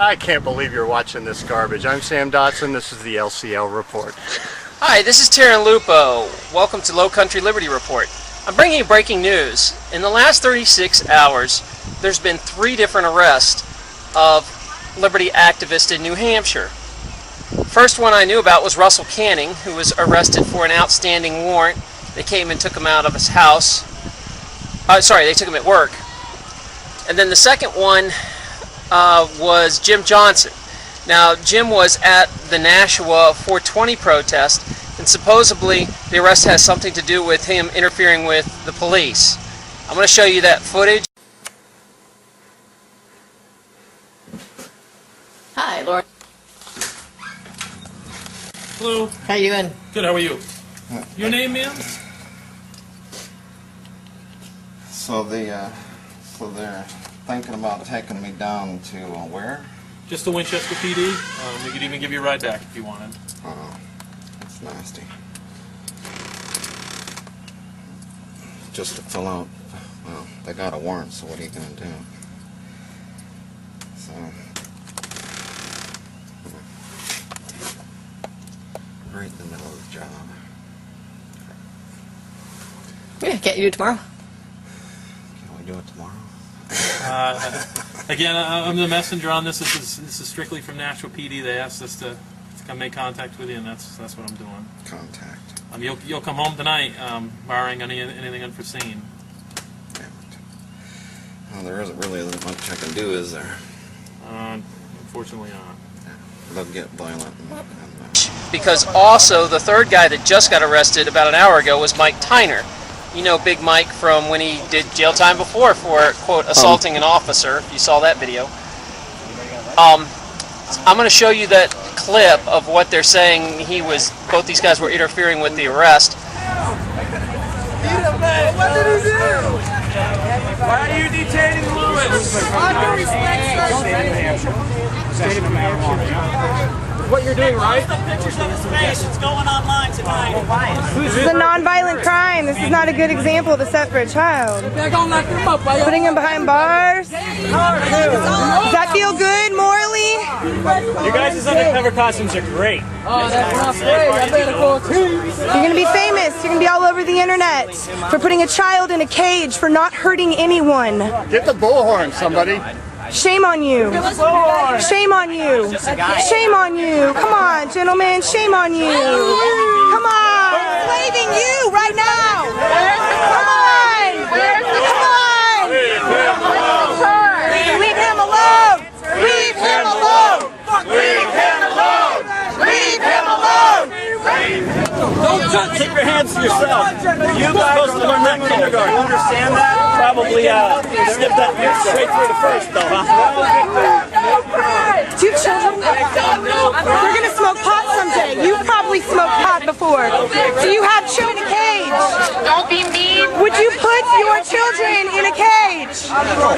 I can't believe you're watching this garbage. I'm Sam Dotson. This is the LCL Report. Hi, this is Taryn Lupo. Welcome to Low Country Liberty Report. I'm bringing you breaking news. In the last 36 hours, there's been 3 different arrests of liberty activists in New Hampshire. First one I knew about was Russel Kanning, who was arrested for an outstanding warrant. They came and took him out of his house. They took him at work. And then the second one was Jim Johnson. Now, Jim was at the Nashua 420 protest, and supposedly the arrest has something to do with him interfering with the police. I'm going to show you that footage. Hi, Lauren. Hello. How you doing? Good, how are you? Your name, ma'am? So they're thinking about taking me down to where? Just the Winchester PD. We could even give you a ride back if you wanted. Oh, that's nasty. Just to fill out, well, they got a warrant, so what are you going to do? So, right in the middle of the job. Yeah, can't you do it tomorrow? Can we do it tomorrow? Again, I'm the messenger on this. This is strictly from Nashua PD. They asked us to come make contact with you, and that's what I'm doing. Contact. You'll come home tonight, barring anything unforeseen. Damn it. Well, there isn't really much I can do, is there? Unfortunately not. Yeah. They'll get violent. Because also the third guy that just got arrested about an hour ago was Mike Tyner. You know Big Mike from when he did jail time before for, quote, assaulting an officer, if you saw that video. I'm going to show you that clip of what they're saying both these guys were interfering with the arrest. What did he do? Why are you detaining Lewis? What you're doing, right? The pictures of his face. It's going online tonight. This is a non-violent crime. This is not a good example to set for a child. Putting him behind bars. Does that feel good morally? You guys' undercover costumes are great. Oh, that's not great. I better go too. You're going to be famous. You're going to be all over the internet for putting a child in a cage for not hurting anyone. Get the bullhorn, somebody. Shame on you. Shame on you. Shame on you. Come on, gentlemen. Shame on you. Come on. I'm slaving you right now. Come on. Come on. Leave him alone. Leave him alone. Leave him alone. Leave him alone. Don't keep your hands to yourself. You guys supposed to learn that in kindergarten. Understand that? Probably snip that straight through the first, though, huh? Do you have children? We're going to smoke pot someday. You've probably smoked pot before. Do you have children in a cage? Don't be mean. Would you put your children in a cage?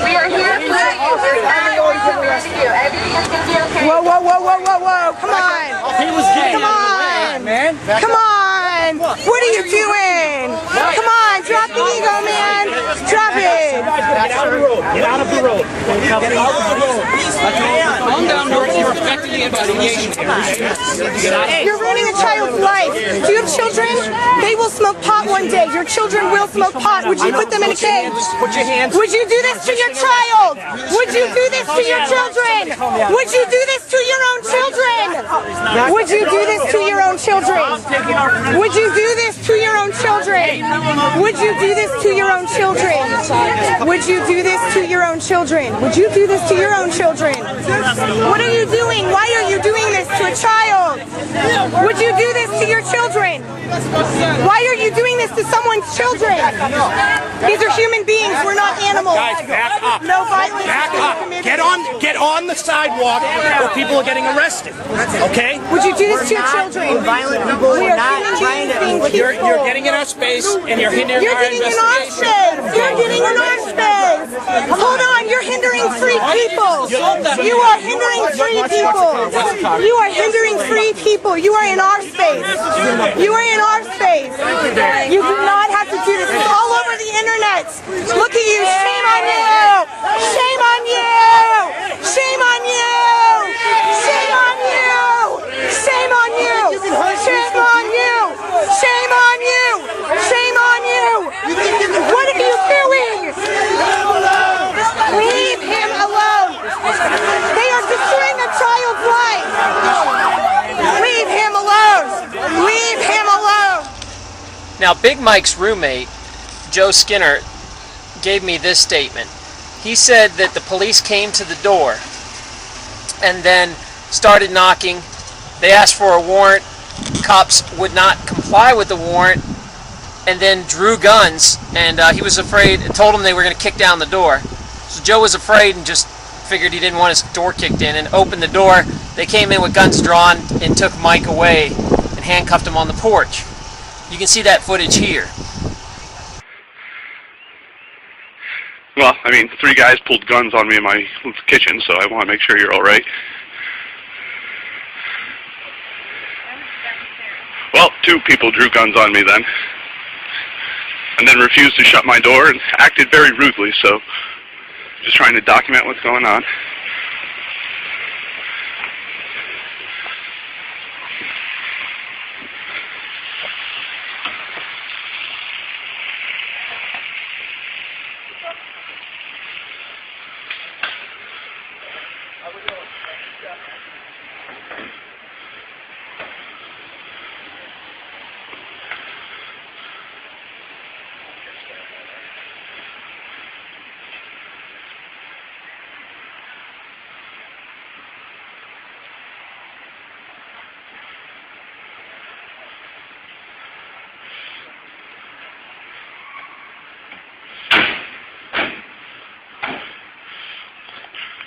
We are here for you. There's nothing we're here to do. Everything is going to be okay. Whoa, whoa, whoa, whoa, whoa, whoa. Come on. He was getting Come on. man. Come on. What are you doing? Come on. Drop the ego, man. Drop it. Get out of the road. Get out of the road. Get out of the road. Calm down. Nobody's respecting the investigation. You're ruining a child's life. Do you have children? They will smoke pot one day. Your children will smoke pot. Would you put them in a cage? Put your hands. Would you do this to your child? Would you do this to your children? Would you do this to your own children? Would you do this to your own children? Would you do this to your own children? Would you do this to your own children? Would you do this to your own children? Would you do this to your own children? What are you doing? Why are you doing this to a child? Would you do this to your children? Why are you doing this to someone's children? These are human beings. We're not animals. Guys, back up. No violence. Back up. Get on the sidewalk where people are getting arrested. Okay? Would you do this to your children? Violent people. We We're are not trying human beings to. being peaceful. You're getting in our space and you're hindering You're our getting in our investigation. space. You're getting in our space. Hold on. You're hindering free people. You are hindering free people. You are hindering free people. You are in our space. You are in our space. You do not have to do this. It's all over the internet. Look at you. Shame on you. Shame on you. Shame on you. Now, Big Mike's roommate, Joe Skinner, gave me this statement. He said that the police came to the door and then started knocking. They asked for a warrant. Cops would not comply with the warrant and then drew guns, and he was afraid, told them they were going to kick down the door. So Joe was afraid and just figured he didn't want his door kicked in and opened the door. They came in with guns drawn and took Mike away and handcuffed him on the porch. You can see that footage here. Well, I mean, 3 guys pulled guns on me in my kitchen, so I want to make sure you're all right. Well, 2 people drew guns on me then, and then refused to shut my door and acted very rudely, so just trying to document what's going on.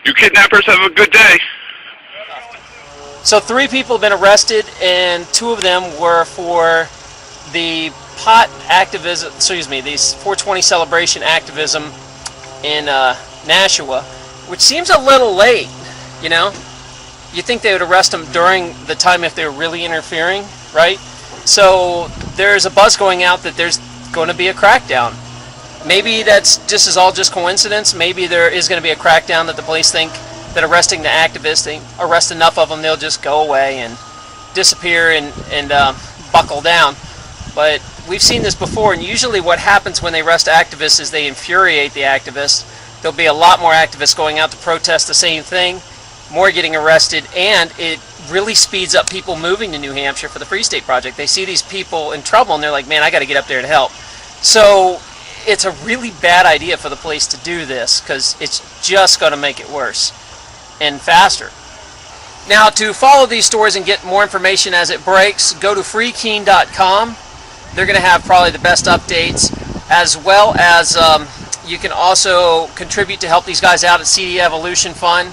You kidnappers have a good day. So 3 people have been arrested, and 2 of them were for the pot activism, these 420 celebration activism in Nashua, which seems a little late, you know? You'd think they would arrest them during the time if they were really interfering, right? So there's a buzz going out that there's going to be a crackdown. Maybe that's all just coincidence. Maybe there is going to be a crackdown that the police think that arresting the activists, they arrest enough of them, they'll just go away and disappear and buckle down. But we've seen this before, and usually what happens when they arrest activists is they infuriate the activists. There'll be a lot more activists going out to protest the same thing, more getting arrested, and it really speeds up people moving to New Hampshire for the Free State Project. They see these people in trouble, and they're like, man, I got to get up there to help. So it's a really bad idea for the police to do this, because it's just going to make it worse and faster. Now, to follow these stories and get more information as it breaks, go to freekeen.com. They're going to have probably the best updates, as well as you can also contribute to help these guys out at CD Evolution Fund,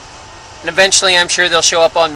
and eventually I'm sure they'll show up on